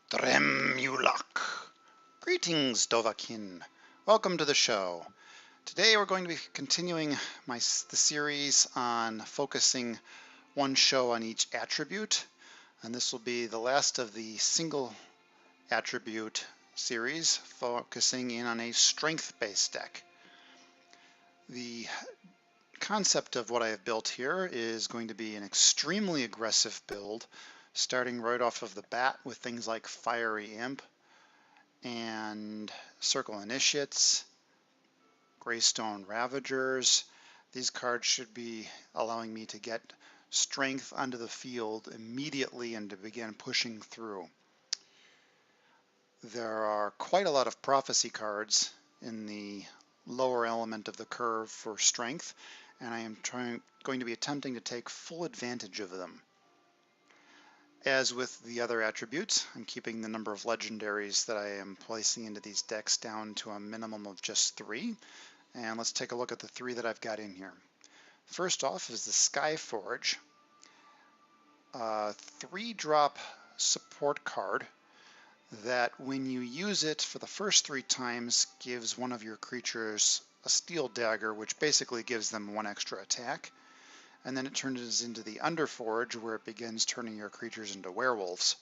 Dremulak. Greetings, Dovahkiin. Welcome to the show. Today we're going to be continuing the series on focusing one show on each attribute, and this will be the last of the single attribute series, focusing in on a strength-based deck. The concept of what I have built here is going to be an extremely aggressive build, starting right off of the bat with things like Fiery Imp and Circle Initiates, Greystone Ravagers. These cards should be allowing me to get strength onto the field immediately and to begin pushing through. There are quite a lot of prophecy cards in the lower element of the curve for strength, and I am going to be attempting to take full advantage of them. As with the other attributes, I'm keeping the number of legendaries that I am placing into these decks down to a minimum of just 3. And let's take a look at the 3 that I've got in here. First off is the Skyforge, a 3-drop support card that when you use it for the first 3 times gives one of your creatures a steel dagger, which basically gives them 1 extra attack. And then it turns into the Underforge, where it begins turning your creatures into werewolves.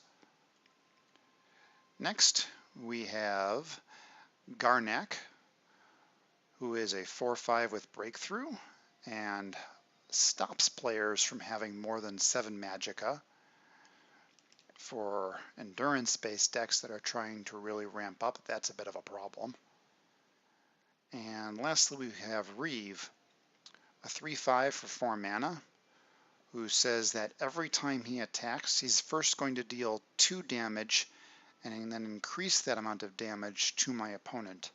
Next, we have Garnak, who is a 4/5 with Breakthrough and stops players from having more than 7 magicka for endurance-based decks that are trying to really ramp up. That's a bit of a problem. And lastly, we have Reeve, a 3/5 for 4 mana, who says that every time he attacks, he's first going to deal 2 damage and then increase that amount of damage to my opponent.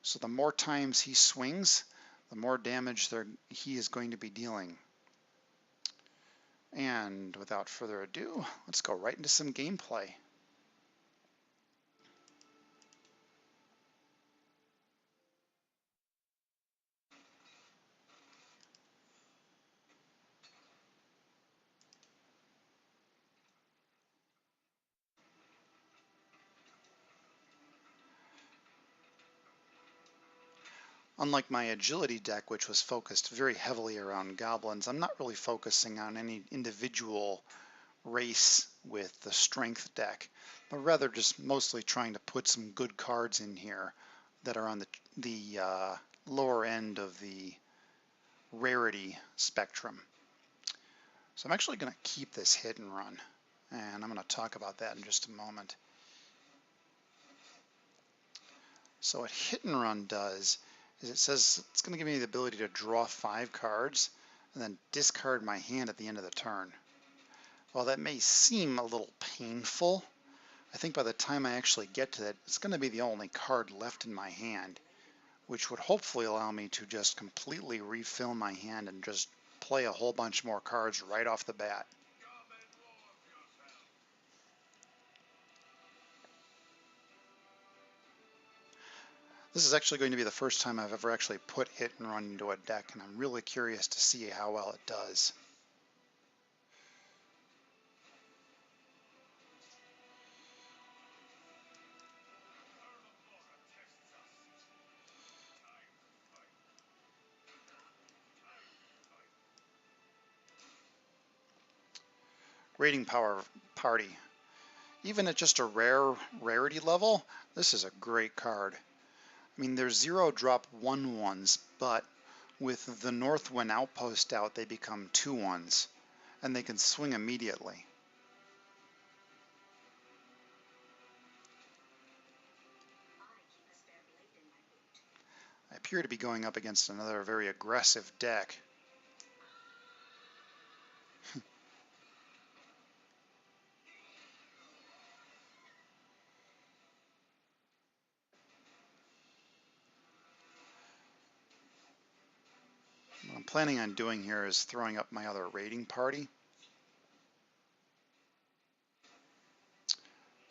So the more times he swings, the more damage he is going to be dealing. And without further ado, let's go right into some gameplay. Unlike my agility deck, which was focused very heavily around goblins, I'm not really focusing on any individual race with the strength deck, but rather just mostly trying to put some good cards in here that are on the lower end of the rarity spectrum. So I'm actually going to keep this hit and run, and I'm going to talk about that in just a moment. So what hit and run does is it says it's going to give me the ability to draw 5 cards and then discard my hand at the end of the turn. While that may seem a little painful, I think by the time I actually get to it, it's going to be the only card left in my hand, which would hopefully allow me to just completely refill my hand and just play a whole bunch more cards right off the bat. This is actually going to be the first time I've ever actually put hit and run into a deck, and I'm really curious to see how well it does. Rating Power Party. Even at just a rarity level, this is a great card. I mean, there's 0-drop 1/1s, but with the Northwind Outpost out, they become 2/1s, and they can swing immediately. I appear to be going up against another very aggressive deck. What I'm planning on doing here is throwing up my other raiding party.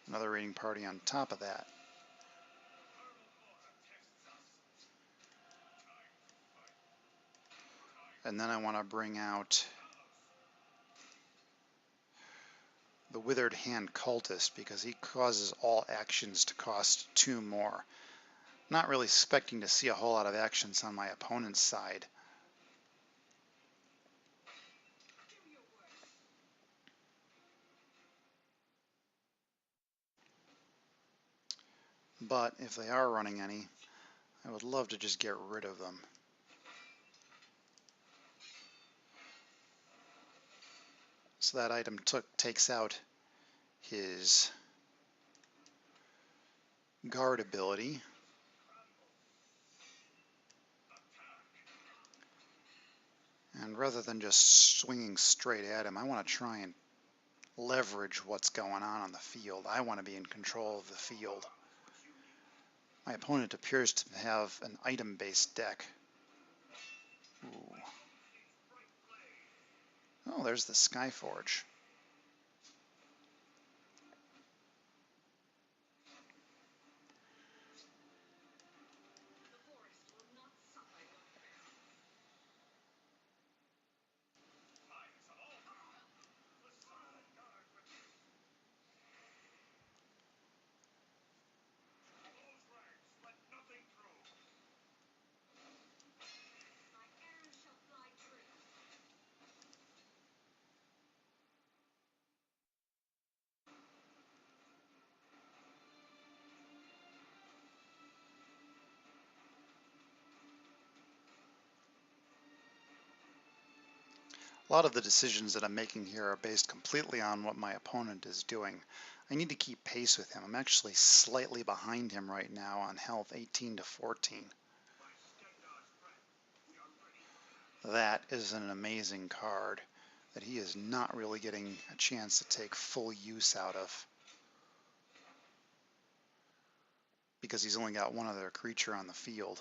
Another raiding party on top of that. And then I want to bring out the Withered Hand Cultist because he causes all actions to cost 2 more. Not really expecting to see a whole lot of actions on my opponent's side. But if they are running any, I would love to just get rid of them. So that item takes out his guard ability. And rather than just swinging straight at him, I want to try and leverage what's going on the field. I want to be in control of the field. My opponent appears to have an item-based deck. Ooh. Oh, there's the Skyforge. A lot of the decisions that I'm making here are based completely on what my opponent is doing. I need to keep pace with him. I'm actually slightly behind him right now on health, 18 to 14. That is an amazing card that he is not really getting a chance to take full use out of, because he's only got one other creature on the field.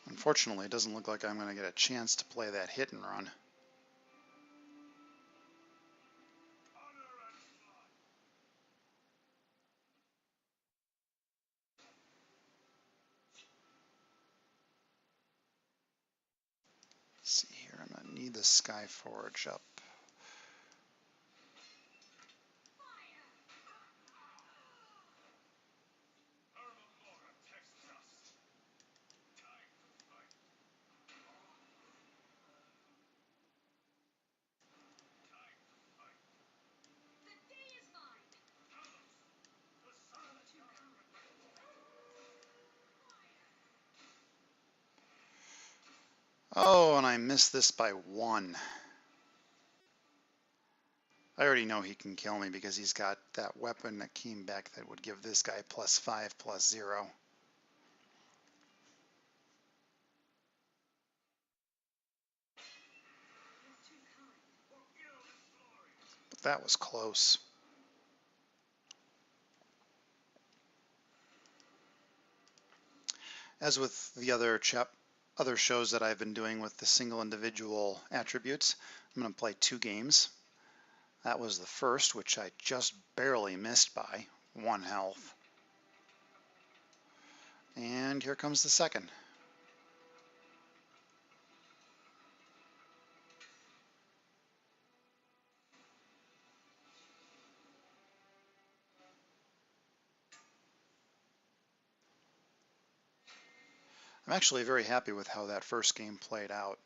Unfortunately, it doesn't look like I'm going to get a chance to play that hit and run. Let's see here, I'm going to need the Skyforge up. Oh, and I missed this by 1. I already know he can kill me because he's got that weapon that came back that would give this guy +5/+0. But that was close. As with the other shows that I've been doing with the single individual attributes, I'm going to play 2 games. That was the first, which I just barely missed by 1 health. And here comes the second. I'm actually very happy with how that first game played out.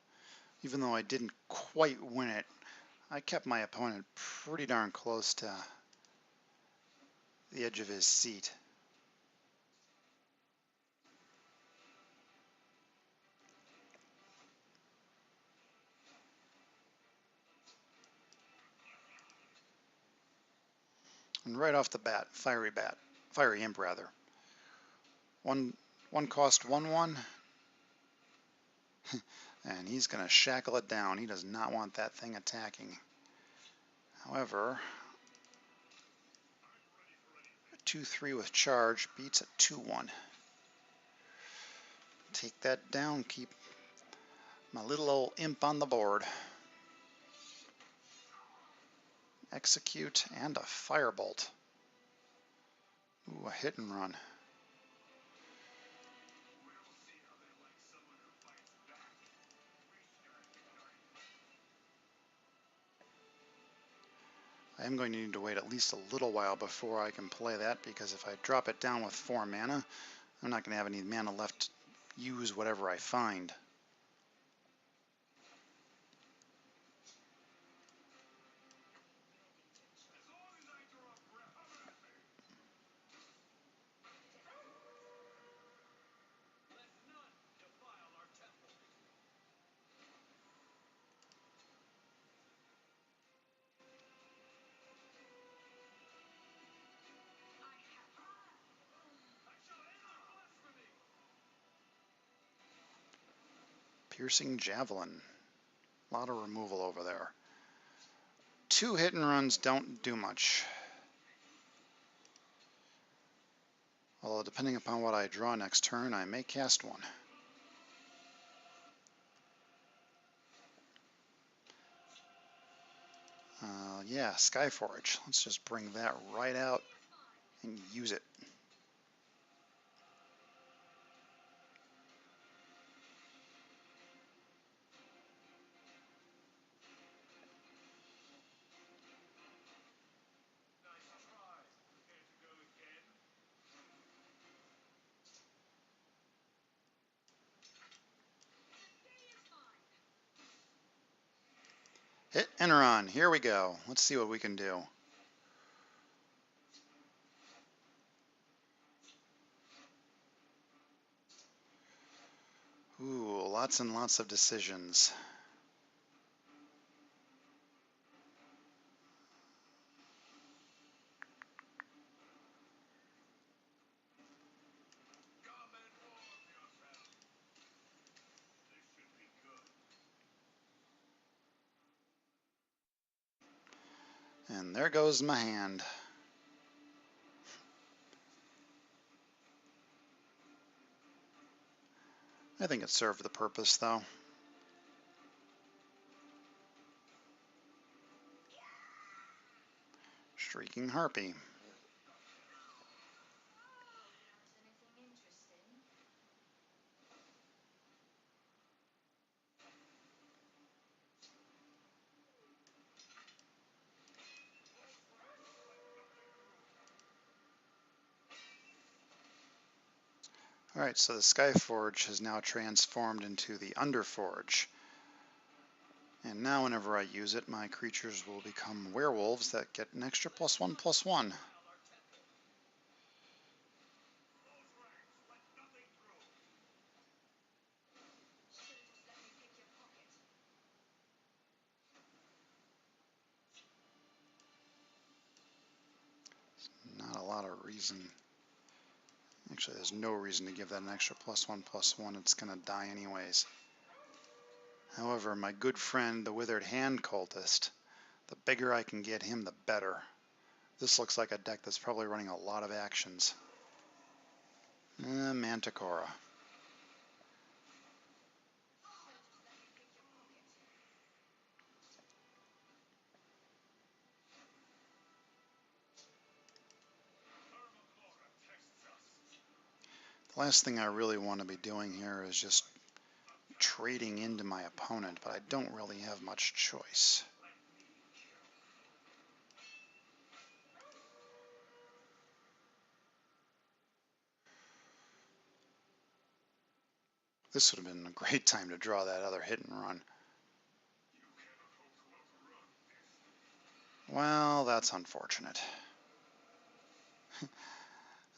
Even though I didn't quite win it, I kept my opponent pretty darn close to the edge of his seat. And right off the bat, Fiery Imp rather. One cost 1/1, and he's going to shackle it down. He does not want that thing attacking. However, 2-3 with charge beats a 2-1. Take that down, keep my little old imp on the board. Execute and a firebolt. Ooh, a hit and run. I am going to need to wait at least a little while before I can play that, because if I drop it down with 4 mana, I'm not going to have any mana left to use whatever I find. Piercing Javelin. A lot of removal over there. 2 hit and runs don't do much. Although depending upon what I draw next turn, I may cast one. Yeah, Skyforge. Let's just bring that right out and use it. Hit and run. Here we go. Let's see what we can do. Ooh, lots and lots of decisions. And there goes my hand. I think it served the purpose, though. Shrieking Harpy. Alright, so the Skyforge has now transformed into the Underforge. And now whenever I use it, my creatures will become werewolves that get an extra +1/+1. Not a lot of reason. Actually, there's no reason to give that an extra +1/+1. It's going to die anyways. However, my good friend, the Withered Hand Cultist, the bigger I can get him, the better. This looks like a deck that's probably running a lot of actions. Manticora. The last thing I really want to be doing here is just trading into my opponent, but I don't really have much choice. This would have been a great time to draw that other hit and run. Well, that's unfortunate.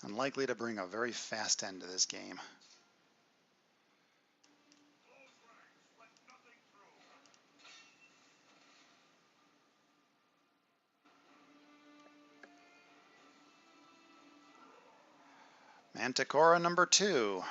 Unlikely to bring a very fast end to this game. Manticora number 2.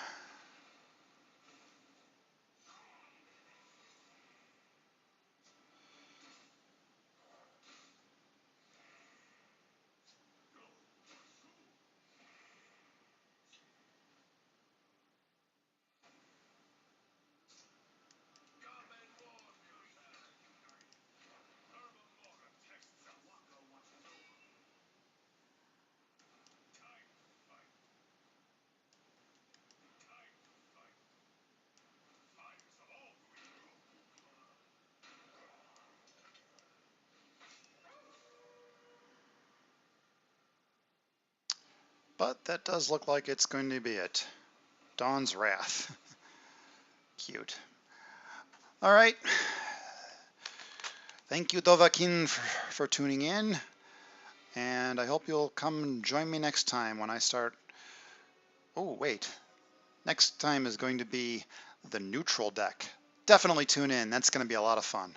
but that does look like it's going to be it. Dawn's Wrath. Cute. All right. Thank you, Dovahkiin, for tuning in. And I hope you'll come and join me next time when I start. Oh, wait. Next time is going to be the neutral deck. Definitely tune in. That's going to be a lot of fun.